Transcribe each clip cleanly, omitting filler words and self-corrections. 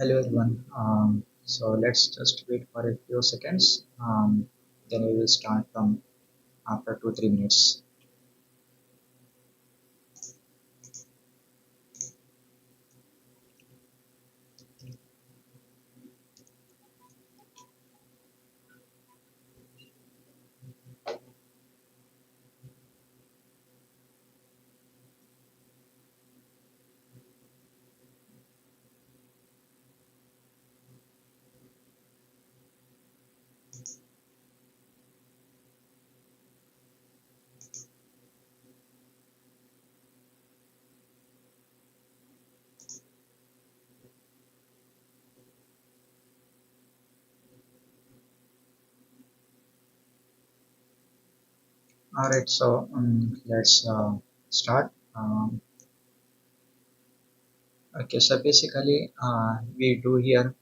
Hello everyone. So let's just wait for a few seconds. Then we will start from after 2-3 minutes. All right. So let's start. Okay. So basically, we do here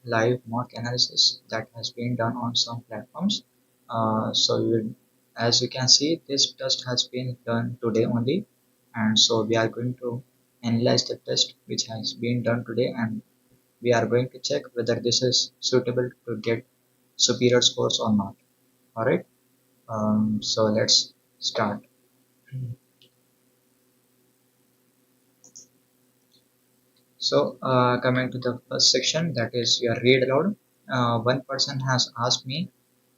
live mock analysis that has been done on some platforms. As you can see, this test has been done today only, and so we are going to analyze the test which has been done today, and we are going to check whether this is suitable to get superior scores or not. All right. So let's start. So coming to the first section, that is your read aloud. One person has asked me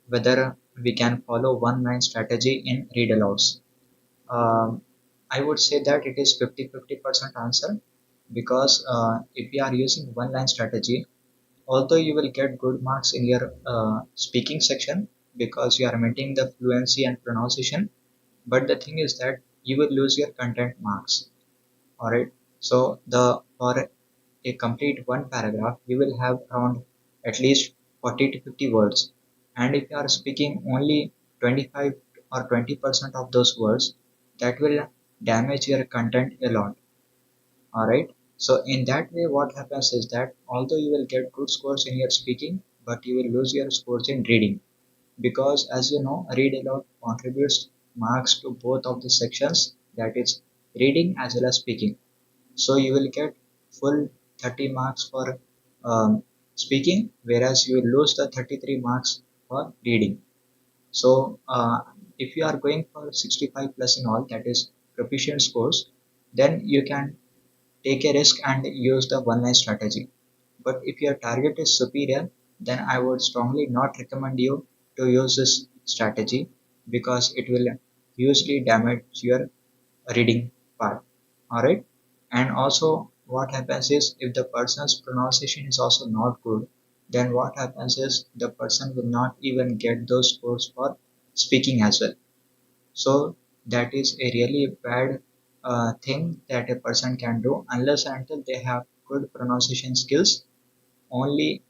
whether we can follow one line strategy in read alouds. Um, I would say that it is 50-50% answer, because if you are using one line strategy, although you will get good marks in your speaking section because you are maintaining the fluency and pronunciation, but the thing is that you will lose your content marks. All right. So the for a complete one paragraph, you will have around at least 40 to 50 words, and if you are speaking only 25 or 20% of those words, that will damage your content a lot. All right. So in that way, what happens is that although you will get good scores in your speaking, but you will lose your scores in reading, because as you know, read aloud contributes marks to both of the sections, that is reading as well as speaking. So you will get full 30 marks for speaking, whereas you will lose the 33 marks for reading. So if you are going for 65 plus in all, that is proficient scores, then you can take a risk and use the one line strategy. But if your target is superior, then I would strongly not recommend you to use this strategy, because it will hugely damage your reading part. Alright. And also what happens is, if the person's pronunciation is also not good, then what happens is the person will not even get those scores for speaking as well. So that is a really bad thing that a person can do, unless and until they have good pronunciation skills. Only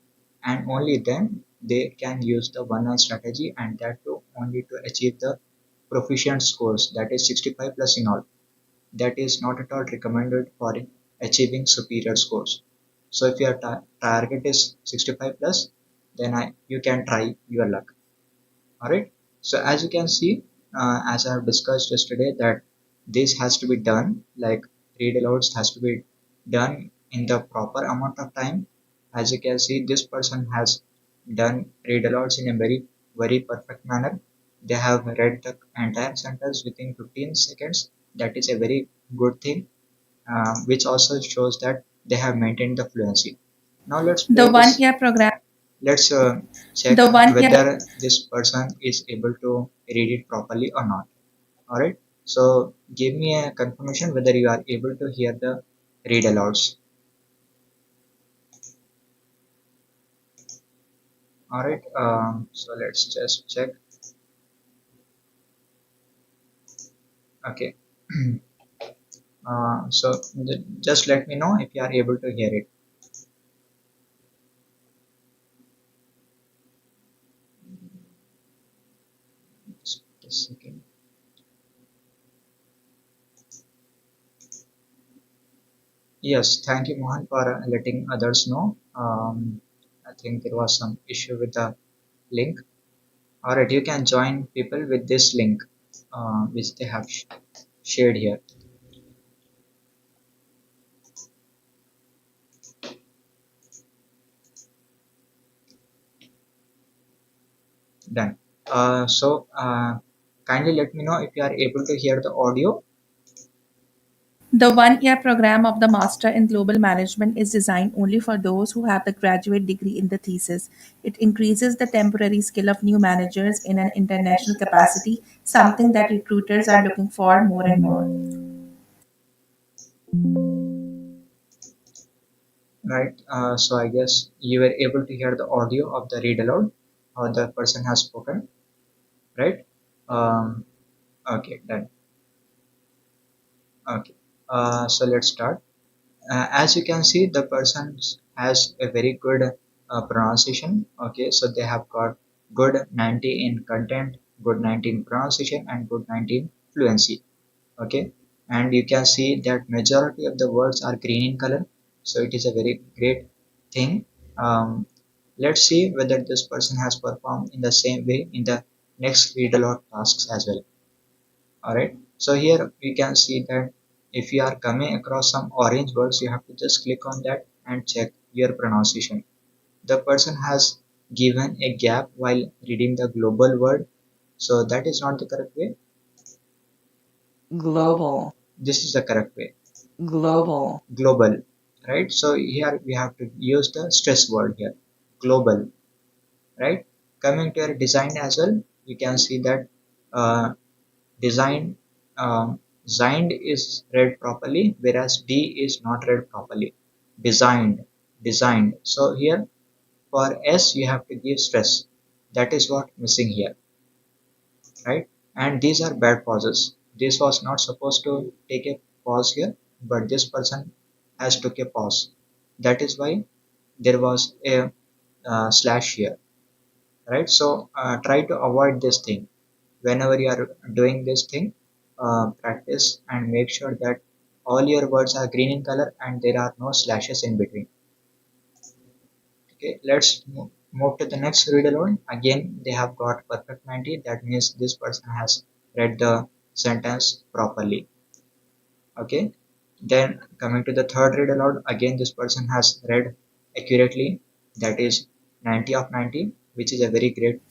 and only then they can use the one line strategy, and that too only to achieve the proficient scores, that is 65 plus in all. That is not at all recommended for achieving superior scores. So if your target is 65 plus, then you can try your luck. All right. So as you can see, as I have discussed yesterday, that this has to be done, like read alouds has to be done in the proper amount of time. As you can see, this person has done read alouds in a very perfect manner. They have read the entire sentence within 15 seconds. That is a very good thing, which also shows that they have maintained the fluency. Now let's The play one this. year program. Let's check The one year. whether this person is able to read it properly or not. All right. So give me a confirmation whether you are able to hear the read alouds. All right. So let's just check. Okay. Just let me know if you are able to hear it. Just a second. Yes, thank you, Mohan, for letting others know. I think there was some issue with the link. All right, you can join people with this link, which they have shared here. Done. Kindly let me know if you are able to hear the audio. The 1 year program of the Master in Global Management is designed only for those who have the graduate degree in the thesis. It increases the temporary skill of new managers in an international capacity, something that recruiters are looking for more and more. Right. So I guess you were able to hear the audio of the read aloud, how the person has spoken, right? Um, okay, done. Okay. So let's start. As you can see, the person has a very good pronunciation. Okay, so they have got good 90 in content, good 90 in pronunciation, and good 90 in fluency. Okay, and you can see that majority of the words are green in color, so it is a very great thing. Let's see whether this person has performed in the same way in the next read aloud tasks as well. All right, so here we can see that if you are coming across some orange words, you have to just click on that and check your pronunciation. The person has given a gap while reading the global word, so that is not the correct way. global, This is the correct way. global, Global, right? So here we have to use the stress word here, global, right? Coming to your design as well, you can see that uh, design, designed is read properly, whereas D is not read properly. Designed, designed. So here for S you have to give stress. That is what missing here, right? And these are bad pauses. This was not supposed to take a pause here, but this person has took a pause. That is why there was a slash here, right? So try to avoid this thing whenever you are doing this thing. Practice and make sure that all your words are green in color and there are no slashes in between. Okay, let's move to the next read aloud. Again, they have got perfect 90. That means this person has read the sentence properly. Okay, then coming to the third read aloud, again this person has read accurately. That is 90 of 90, which is a very great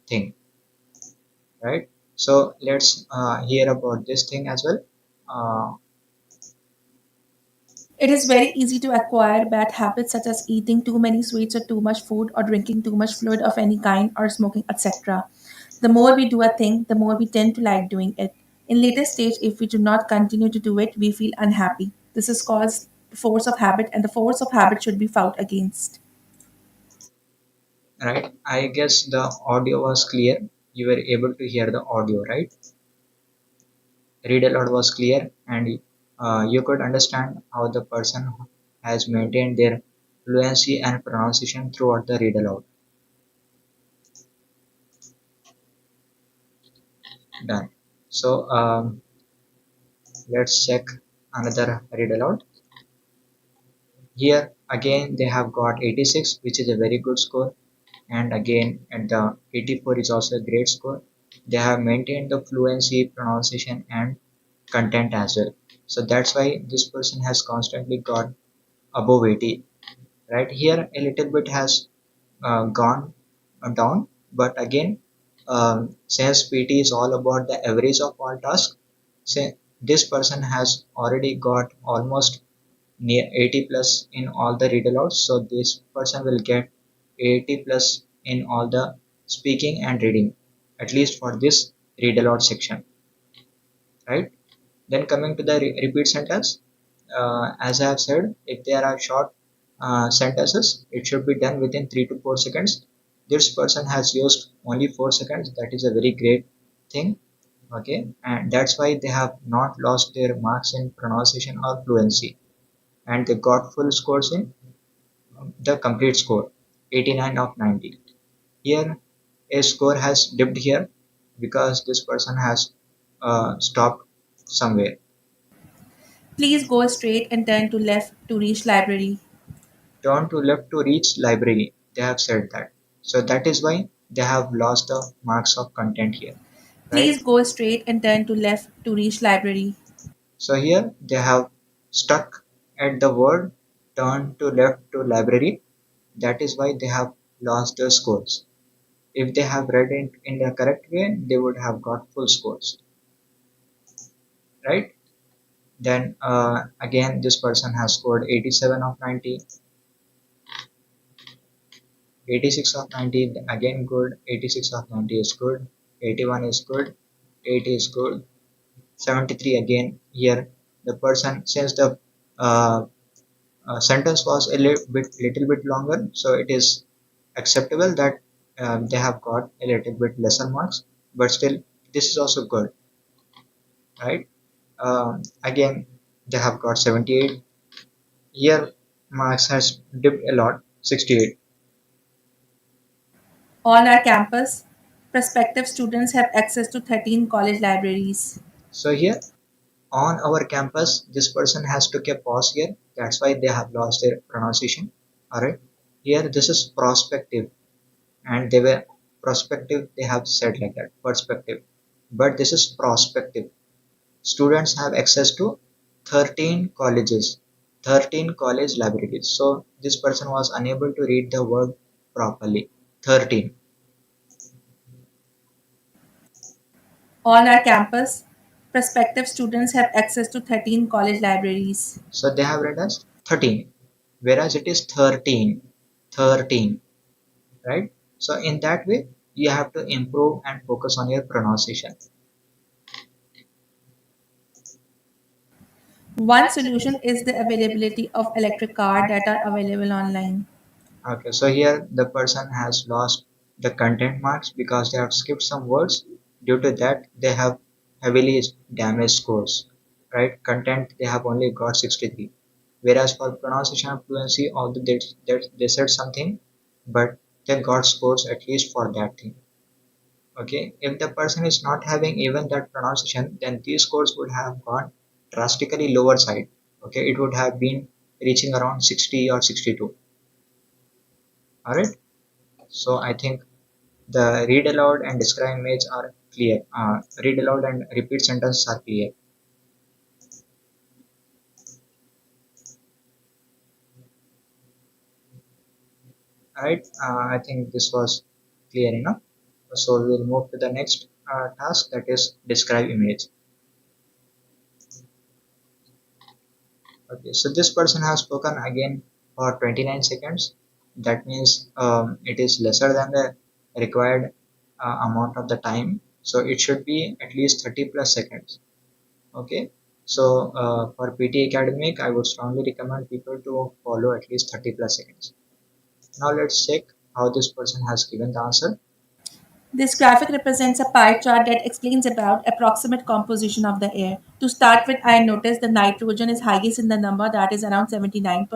thing, right? So let's hear about this thing as well. Uh, It is very easy to acquire bad habits such as eating too many sweets or too much food or drinking too much fluid of any kind or smoking, etc. The more we do a thing, the more we tend to like doing it. In later stage, if we do not continue to do it, we feel unhappy. This is called the force of habit, and the force of habit should be fought against. right, I guess the audio was clear. You were able to hear the audio, right? Read aloud was clear, and you could understand how the person has maintained their fluency and pronunciation throughout the read aloud. Done. So let's check another read aloud. Here again they have got 86, which is a very good score, and again at the 84 is also a great score. They have maintained the fluency, pronunciation, and content as well. So that's why this person has constantly got above 80. Right here a little bit has gone down, but again, since PT is all about the average of all tasks, say this person has already got almost near 80 plus in all the read alouds, so this person will get 80 plus in all the speaking and reading, at least for this read aloud section, right? Then coming to the repeat sentence, as I have said, if there are short sentences, it should be done within 3 to 4 seconds. This person has used only 4 seconds. That is a very great thing. Okay, and that's why they have not lost their marks in pronunciation or fluency, and they got full scores in the complete score, 89 of 90. Here, a score has dipped here because this person has stopped somewhere. Please go straight and turn to left to reach library. Turn to left to reach library. They have said that. So that is why they have lost the marks of content here, right? Please go straight and turn to left to reach library. So here they have stuck at the word turn to left to library. That is why they have lost the scores. If they have read it in the correct way, they would have got full scores, right? Then again, this person has scored 87 of 90, 86 of 90, again good, 86 of 90 is good, 81 is good, 80 is good, 73 again. Here, the person, since the uh, sentence was a little bit longer, so it is acceptable that they have got a little bit lesser marks, but still, this is also good, right? Again, they have got 78. Here, marks has dipped a lot, 68. On our campus, prospective students have access to 13 college libraries. So here on our campus, this person has took a pause here. That's why they have lost their pronunciation. All right. Here, this is prospective, and they were prospective. They have said like that, perspective, but this is prospective. Students have access to 13 colleges, 13 college libraries. So this person was unable to read the word properly. 13. On our campus, prospective students have access to 13 college libraries. So they have read as 13, whereas it is 13. 13, right? So in that way, you have to improve and focus on your pronunciation. One solution is the availability of electric car that are available online. Okay, so here the person has lost the content marks because they have skipped some words. Due to that, they have heavily damaged scores, right? Content, they have only got 63. Whereas for pronunciation and fluency, although they said something, but they got scores at least for that thing. Okay, if the person is not having even that pronunciation, then these scores would have gone drastically lower side. Okay, it would have been reaching around 60 or 62. All right. So I think the read aloud and describe image are clear. Read aloud and repeat sentences are clear. All right. I think this was clear enough. So we'll move to the next task, that is describe image. Okay. So this person has spoken again for 29 seconds. That means it is lesser than the required amount of the time. So it should be at least 30 plus seconds. Okay. So for PT academic, I would strongly recommend people to follow at least 30 plus seconds. Now let's check how this person has given the answer. This graphic represents a pie chart that explains about approximate composition of the air. To start with, I noticed the nitrogen is highest in the number, that is around 79%.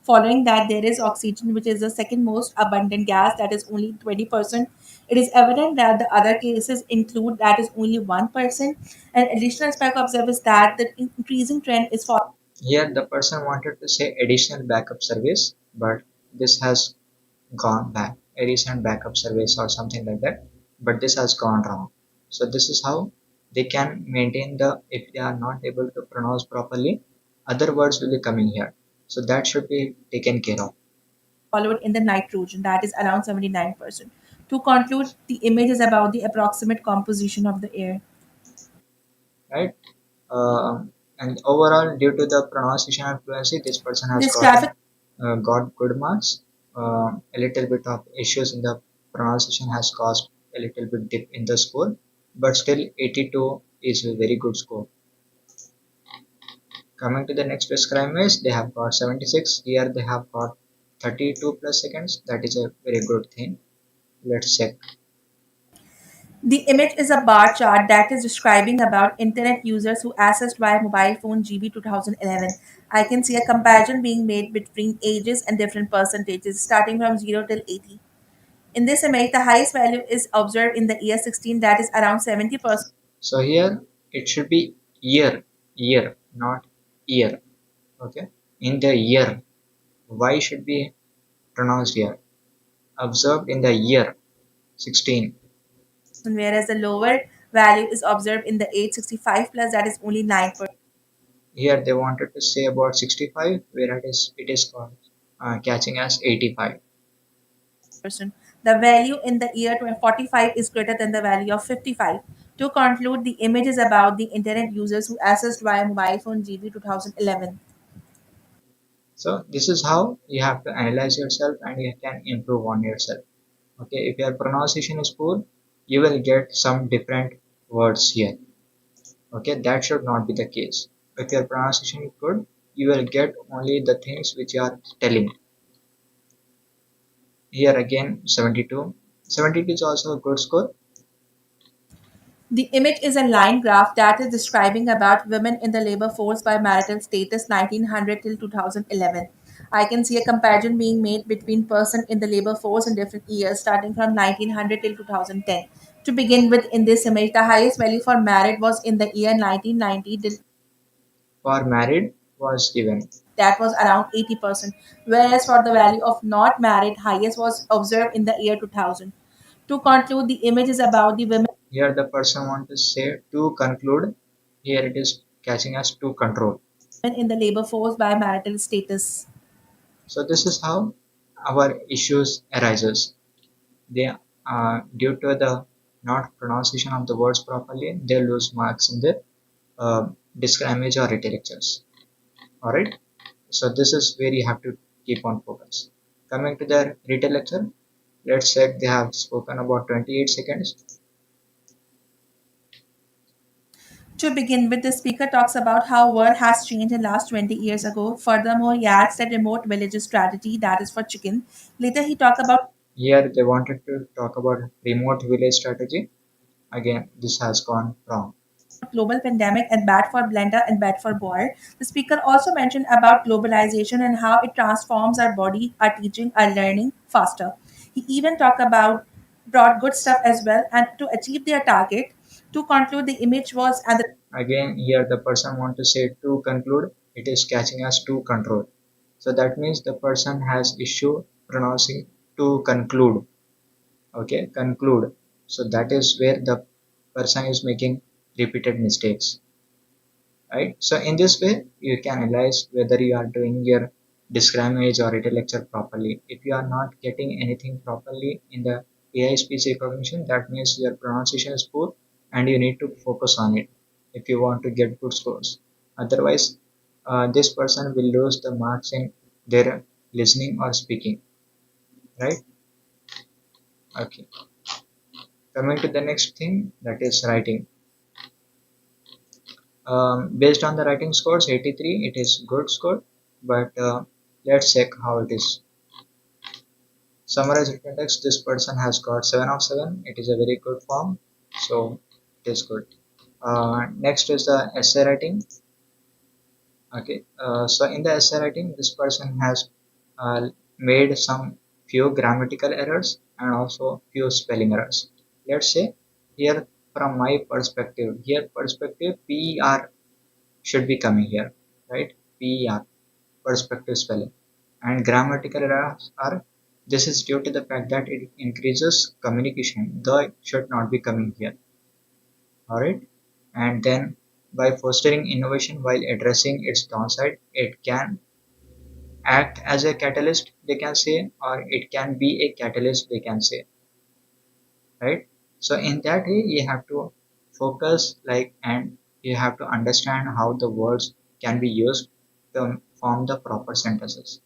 Following that, there is oxygen, which is the second most abundant gas, that is only 20%. It is evident that the other cases include that is only 1%. An additional aspect observed is that the increasing trend is for Here the person wanted to say additional backup service, but this has gone back. A recent backup service or something like that, but this has gone wrong. So this is how they can maintain the, if they are not able to pronounce properly, other words will be coming here. So that should be taken care of, followed in the nitrogen, that is around 79%. To conclude, the image is about the approximate composition of the air. right? Uh, and overall, due to the pronunciation and fluency, this person has This graphic got good marks. A little bit of issues in the pronunciation has caused a little bit dip in the score, but still 82 is a very good score. Coming to the next discriminants, they have got 76. Here they have got 32 plus seconds. That is a very good thing. Let's check. The image is a bar chart that is describing about internet users who accessed via mobile phone GB 2011. I can see a comparison being made between ages and different percentages starting from 0 till 80. In this image, the highest value is observed in the year 16, that is around 70%. So here it should be year, not year. Okay. In the year, Y should be pronounced here. Observed in the year 16. Whereas the lower value is observed in the age 65 plus, that is only 9%. Here they wanted to say about 65, where it is called catching as 85. The value in the year 45 is greater than the value of 55. To conclude, the image is about the internet users who accessed via mobile phone GB 2011. So this is how you have to analyze yourself and you can improve on yourself. Okay, if your pronunciation is poor, you will get some different words here. Okay, that should not be the case. If your pronunciation is good, you will get only the things which you are telling. Here again 72. 72 is also a good score. The image is a line graph that is describing about women in the labor force by marital status 1900 till 2011. I can see a comparison being made between person in the labor force in different years starting from 1900 till 2010. To begin with, in this image, the highest value for married was in the year 1990, For married was given. that was around 80%, whereas for the value of not married, highest was observed in the year 2000. To conclude, the image is about the women Here the person want to say to conclude. Here it is catching us to control. in the labor force by marital status. So this is how our issues arises. They due to the not pronunciation of the words properly, they lose marks in the describe image or retail lectures. Alright. So this is where you have to keep on focus. Coming to the retail lecture, let's say they have spoken about 28 seconds. To begin with, the speaker talks about how world has changed in the last 20 years ago. Furthermore, he adds that remote villages strategy, that is for chicken. Later, he talked about Here they wanted to talk about remote village strategy. Again, this has gone wrong. global pandemic and bad for blender and bad for boil. The speaker also mentioned about globalization and how it transforms our body, our teaching, our learning faster. He even talked about brought good stuff as well and to achieve their target. To conclude, the image was and the Again, here the person want to say to conclude, it is catching us to control. So that means the person has issue pronouncing to conclude. Okay, conclude. So that is where the person is making repeated mistakes. Right. So in this way, you can analyze whether you are doing your discriminate or retail lecture properly. If you are not getting anything properly in the AI speech recognition, that means your pronunciation is poor and you need to focus on it if you want to get good scores. Otherwise, this person will lose the marks in their listening or speaking. Right. Okay. Coming to the next thing, that is writing. Based on the writing scores 83, it is good score, but let's check how it is. Summarize written text, this person has got 7 of 7. It is a very good form, so it is good. Next is the essay writing. Okay, so in the essay writing, this person has made some few grammatical errors and also few spelling errors. Let's say here from my perspective, here perspective PER should be coming here, right? PER, perspective spelling. And grammatical errors are, this is due to the fact that it increases communication. The should not be coming here, alright? And then by fostering innovation while addressing its downside, it can act as a catalyst, they can say, or it can be a catalyst, they can say, right? So in that way, you have to focus like and you have to understand how the words can be used to form the proper sentences.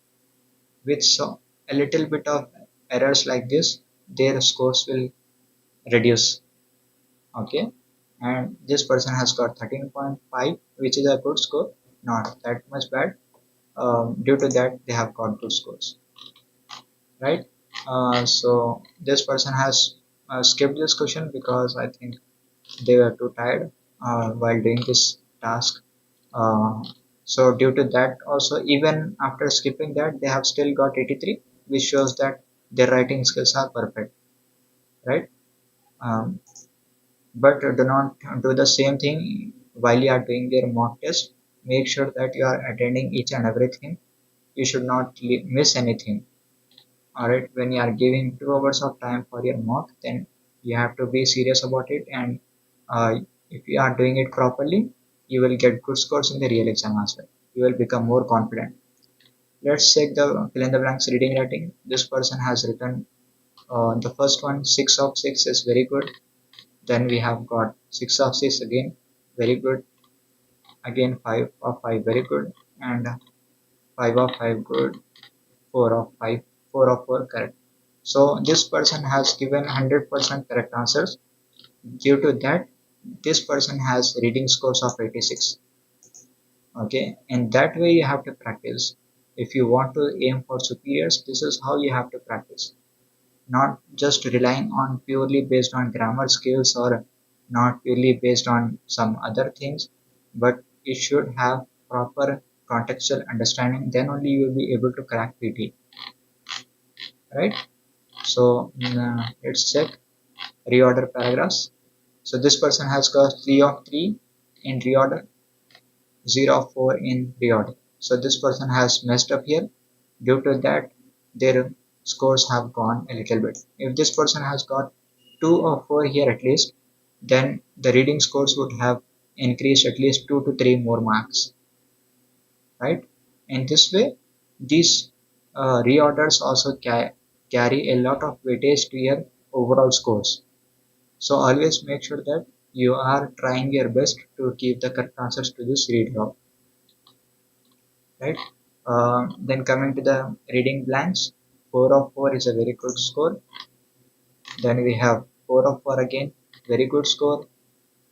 With so a little bit of errors like this, their scores will reduce. Okay, and this person has got 13.5, which is a good score, not that much bad. Due to that, they have got good scores, right? So this person has skipped this question because I think they were too tired while doing this task. Uh, so due to that also, even after skipping that, they have still got 83, which shows that their writing skills are perfect, right? Um, but do not do the same thing while you are doing their mock test. Make sure that you are attending each and everything. You should not miss anything. Alright, when you are giving 2 hours of time for your mock, then you have to be serious about it. And if you are doing it properly, you will get good scores in the real exam as well. You will become more confident. Let's check the fill in the blanks reading writing. This person has written The first one, 6 of 6 is very good. Then we have got 6 of 6 again, very good. Again 5 of 5, very good. And 5 of 5, good. 4 of 5, 4 of 4, correct. So this person has given 100% correct answers. Due to that, this person has reading scores of 86. Okay, and that way you have to practice. If you want to aim for superiors, this is how you have to practice. Not just relying on purely based on grammar skills or not purely based on some other things, but you should have proper contextual understanding. Then only you will be able to crack PT, right? So let's check reorder paragraphs. So this person has got 3 of 3 in reorder, 0 of 4 in reorder. So this person has messed up here. Due to that, their scores have gone a little bit. If this person has got 2 or 4 here at least, then the reading scores would have increased at least 2 to 3 more marks, right? In this way, these reorders also carry a lot of weightage to your overall scores. So always make sure that you are trying your best to keep the correct answers to this read log, right? Then coming to the reading blanks, 4 of 4 is a very good score. Then we have 4 of 4 again, very good score.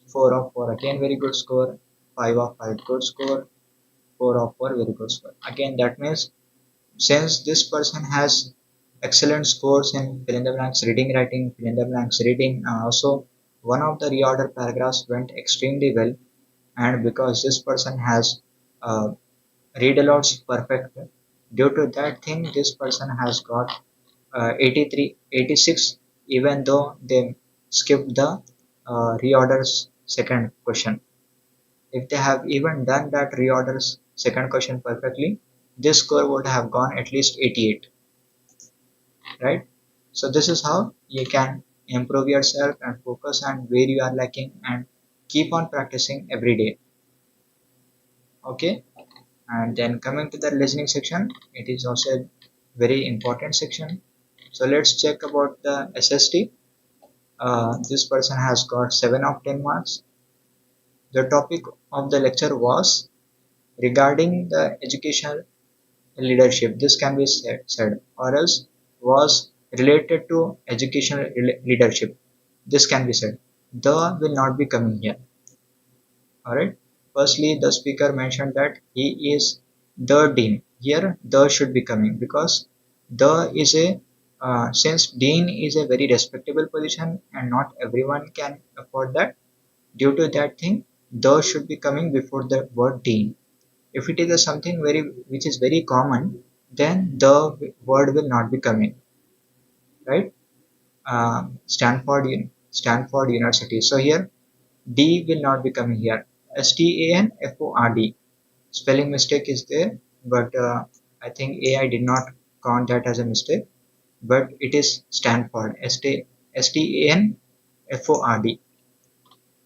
4 of 4 again, very good score. 5 of 5, good score. 4 of 4, very good score. Again, that means since this person has excellent scores in fill in the blanks reading, writing, fill in the blanks reading, also one of the reorder paragraphs went extremely well, and because this person has uh, read alouds perfect, due to that thing this person has got 83, 86, even though they skipped the reorders second question. If they have even done that reorders second question perfectly, this score would have gone at least 88, right? So this is how you can improve yourself and focus on where you are lacking and keep on practicing every day. Okay, and then coming to the listening section, it is also a very important section. So let's check about the SST. This person has got 7 of 10 marks. The topic of the lecture was regarding the educational leadership. This can be said, or else was related to educational leadership. This can be said. The will not be coming here. Alright. Firstly, the speaker mentioned that he is the dean. Here, the should be coming because the is a since dean is a very respectable position and not everyone can afford that. Due to that thing, the should be coming before the word dean. If it is a something very which is very common, then the word will not be coming, right? Stanford University. So here D will not be coming here. STANFORD. Spelling mistake is there, but I think AI did not count that as a mistake. But it is Stanford. STANFORD.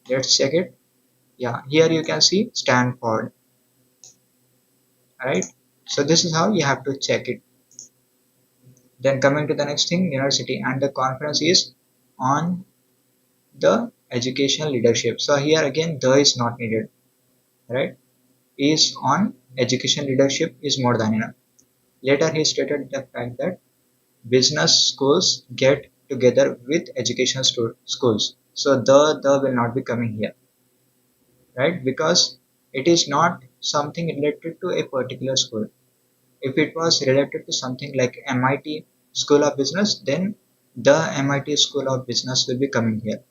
Let's check it. Yeah, here you can see Stanford. Right. So this is how you have to check it. Then coming to the next thing, university, and the conference is on the educational leadership. So here again, the is not needed, right? Is on education leadership is more than enough. Later, he stated the fact that business schools get together with educational schools. So the will not be coming here, right? Because it is not something related to a particular school. If it was related to something like MIT School of Business, then the MIT School of Business will be coming here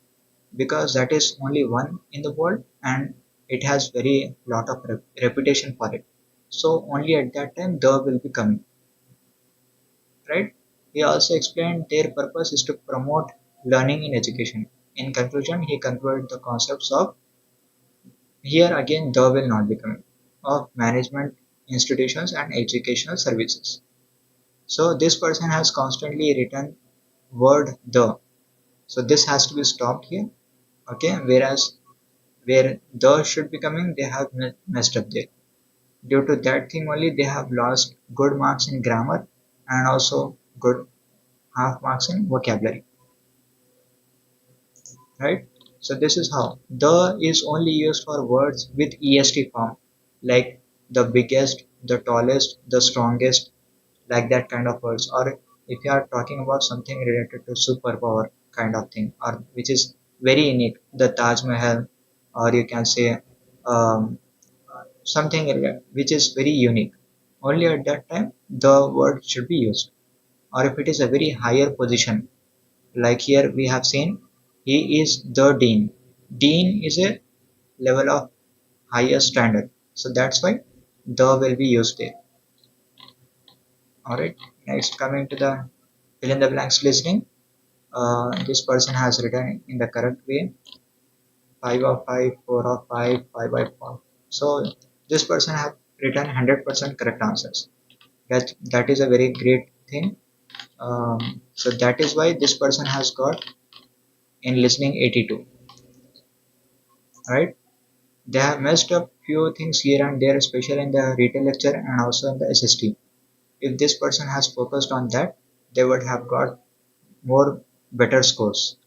because that is only one in the world and it has very lot of reputation for it. So only at that time the will be coming, right? He also explained their purpose is to promote learning in education. In conclusion, he concluded the concepts of here again the will not be coming of management institutions and educational services. So this person has constantly written word the. So this has to be stopped here. Okay, whereas where the should be coming, they have messed up there. Due to that thing only, they have lost good marks in grammar and also good half marks in vocabulary, right? So this is how the is only used for words with est form, like the biggest, the tallest, the strongest, like that kind of words. Or if you are talking about something related to superpower kind of thing, or which is very unique, the Taj Mahal, or you can say um, something which is very unique. Only at that time the word should be used. Or if it is a very higher position, like here we have seen, he is the dean. Dean is a level of higher standard. So that's why the will be used there. Alright. Next, coming to the fill in the blanks listening. This person has written in the correct way, 5 of 5, 4 of 5, 5 by 4. So this person have written 100% correct answers. That is a very great thing. So that is why this person has got in listening 82. Right? They have messed up few things here and there, especially in the retail lecture and also in the SST. If this person has focused on that, they would have got more better scores.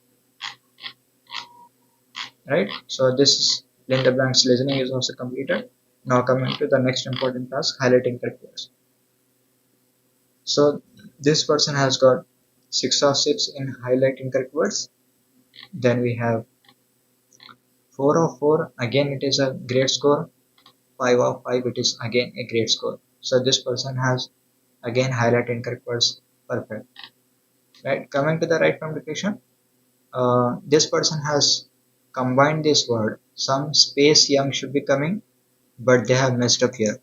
Right? So this fill in the blanks listening is also completed. Now coming to the next important task, highlighting correct words. So this person has got 6 of 6 in highlighting correct words. Then we have 4 of 4, again it is a great score. 5 of 5, it is again a great score. So this person has again highlighted correct words perfect. Right? Coming to the right communication, this person has combined this word. Some space young should be coming, but they have messed up here.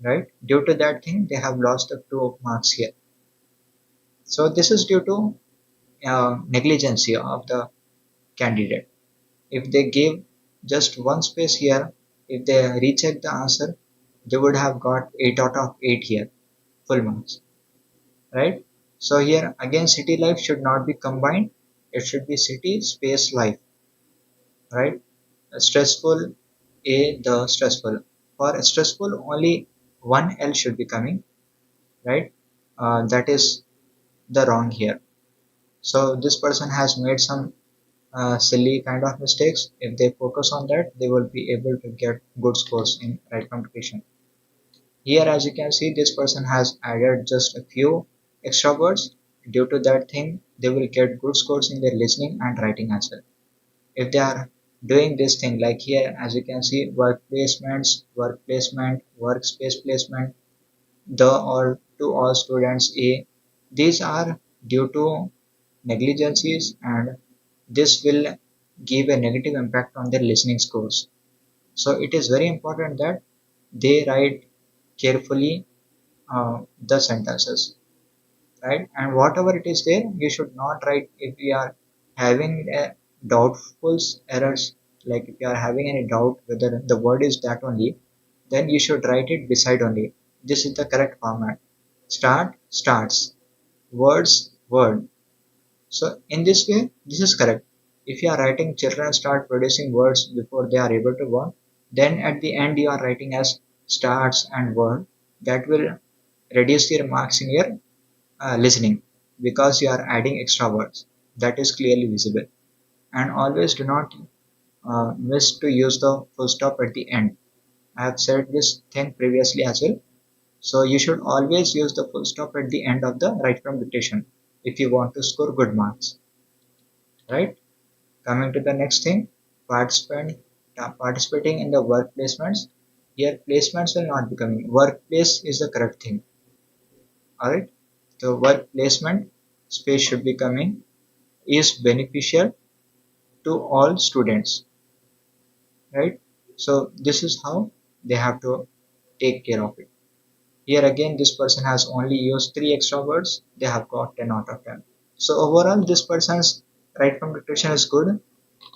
Right? Due to that thing, they have lost the 2 marks here. So this is due to negligence of the candidate. If they give just one space here, if they recheck the answer, they would have got 8 out of 8 here, full marks, right? So here again, city life should not be combined. It should be city space life, right? Stressful, the stressful. For stressful, only one L should be coming, right? That is the wrong here. So this person has made some silly kind of mistakes. If they focus on that, they will be able to get good scores in right competition. Here, as you can see, this person has added just a few extra words. Due to that thing, they will get good scores in their listening and writing as well. If they are doing this thing, like here, as you can see, work placements, work placement, workspace placement, the or to all students A, these are due to negligencies, and this will give a negative impact on their listening scores. So it is very important that they write carefully the sentences, right? And whatever it is there, you should not write if you are having a doubtful errors, like if you are having any doubt whether the word is that only, then you should write it beside only. This is the correct format. Start, starts, words, word. So in this way, this is correct. If you are writing children start producing words before they are able to walk, then at the end you are writing as starts and word. That will reduce your marks in your listening because you are adding extra words. That is clearly visible. And always do not miss to use the full stop at the end. I have said this thing previously as well. So you should always use the full stop at the end of the right from dictation if you want to score good marks, right? Coming to the next thing, participating in the work placements. Here, placements will not be coming. Workplace is the correct thing. Alright. The work placement space should be coming is beneficial to all students. Right. So this is how they have to take care of it. Here again, this person has only used 3 extra words. They have got 10 out of 10. So overall, this person's right from dictation is good,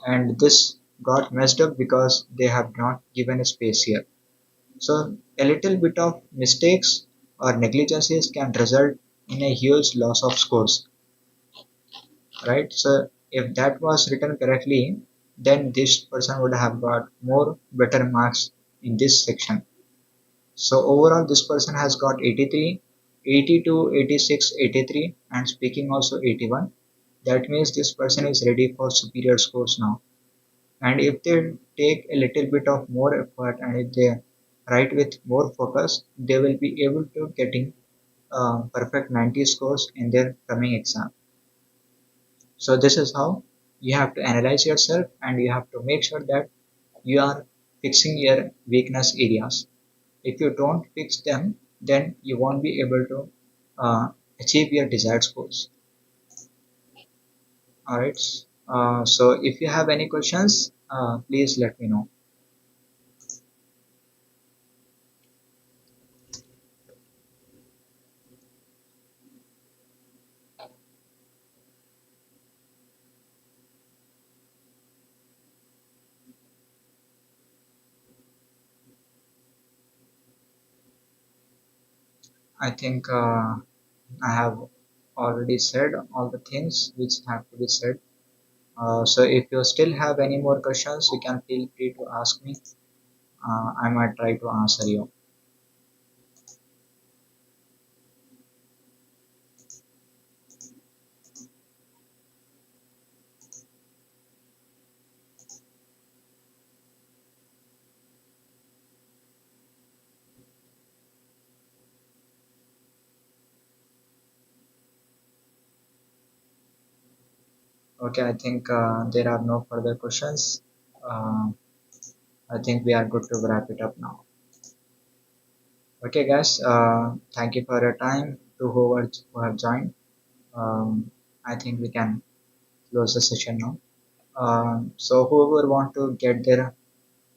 and this got messed up because they have not given a space here. So a little bit of mistakes or negligences can result in a huge loss of scores, right? So if that was written correctly, then this person would have got more better marks in this section. So overall, this person has got 83. 82, 86, 83, and speaking also 81. That means this person is ready for superior scores now. And if they take a little bit of more effort and if they write with more focus, they will be able to getting perfect 90 scores in their coming exam. So this is how you have to analyze yourself and you have to make sure that you are fixing your weakness areas. If you don't fix them, then you won't be able to uh, achieve your desired scores. Alright. So if you have any questions, please let me know. I think I have already said all the things which have to be said. So if you still have any more questions, you can feel free to ask me. I might try to answer you. Okay, I think there are no further questions. Uh, I think we are good to wrap it up now. Okay, guys, thank you for your time to who have joined. I think we can close the session now. So whoever want to get their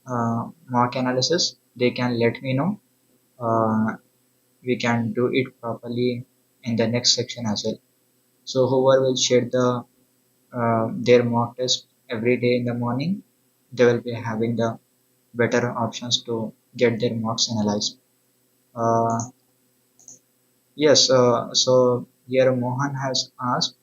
mock analysis, they can let me know. We can do it properly in the next section as well. So whoever will share their mock test every day in the morning, they will be having the better options to get their marks analyzed. Uh, yes, so here Mohan has asked,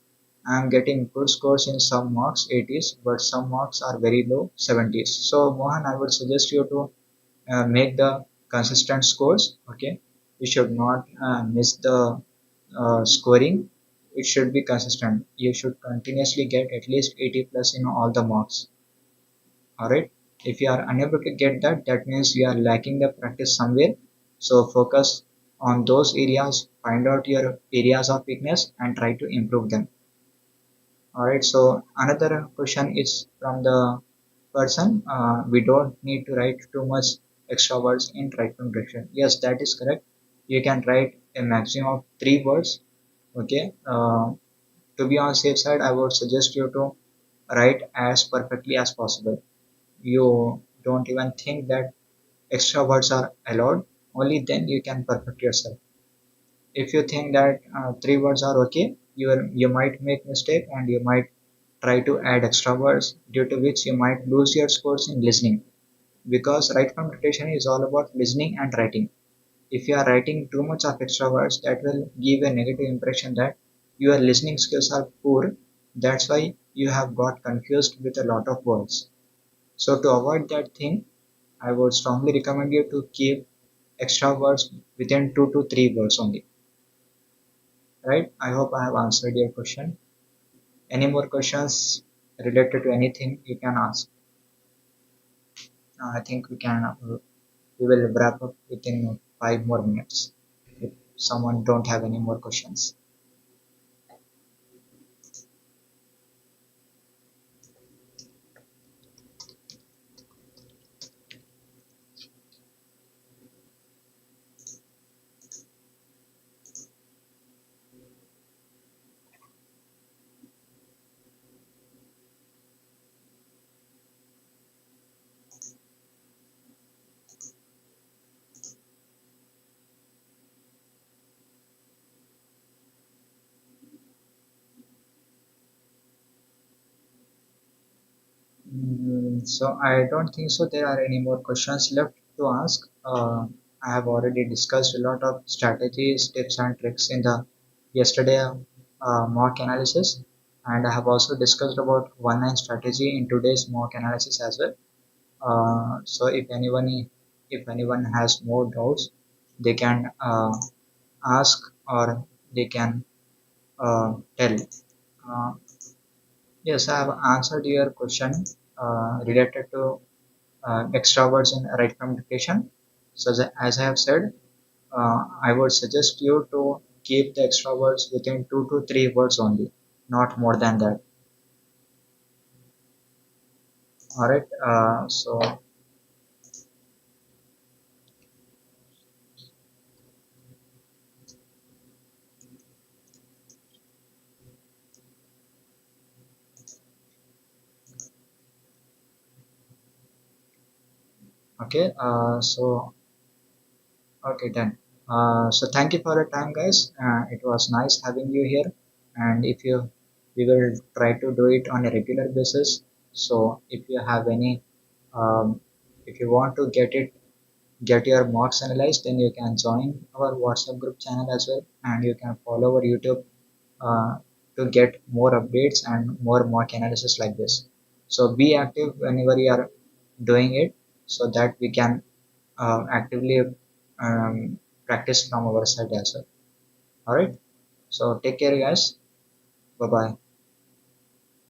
I am getting good scores in some marks 80s, but some marks are very low 70s. So Mohan, I would suggest you to make the consistent scores. Okay, you should not miss the scoring. It should be consistent. You should continuously get at least 80 plus in all the marks. Alright, if you are unable to get that, that means you are lacking the practice somewhere. So focus on those areas, find out your areas of weakness and try to improve them. Alright, so another question is from the person. We don't need to write too much extra words in writing direction. Yes, that is correct. You can write a maximum of 3 words. Okay, to be on safe side, I would suggest you to write as perfectly as possible. You don't even think that extra words are allowed, only then you can perfect yourself. If you think that 3 words are okay, you might make mistake and you might try to add extra words, due to which you might lose your scores in listening, because right from dictation is all about listening and writing. If you are writing too much of extra words, that will give a negative impression that your listening skills are poor. That's why you have got confused with a lot of words. So to avoid that thing, I would strongly recommend you to keep extra words within 2 to 3 words only. Right? I hope I have answered your question. Any more questions related to anything you can ask. I think we will wrap up within 5 more minutes. If someone don't have any more questions. So I don't think so. There are any more questions left to ask. I have already discussed a lot of strategies, tips, and tricks in the yesterday mock analysis, and I have also discussed about one-line strategy in today's mock analysis as well. So if anyone has more doubts, they can ask or they can tell. Uh, yes, I have answered your question related to extroverts in right communication. So as I have said, I would suggest you to keep the extroverts within 2 to 3 words only, not more than that. All right. Okay. Okay, done. So thank you for your time, guys. It was nice having you here. And we will try to do it on a regular basis. So if you have any, if you want to get your marks analyzed, then you can join our WhatsApp group channel as well, and you can follow our YouTube uh, to get more updates and more mock analysis like this. So be active whenever you are doing it, so that we can actively practice from our side as well. All right. So take care, guys. Bye bye.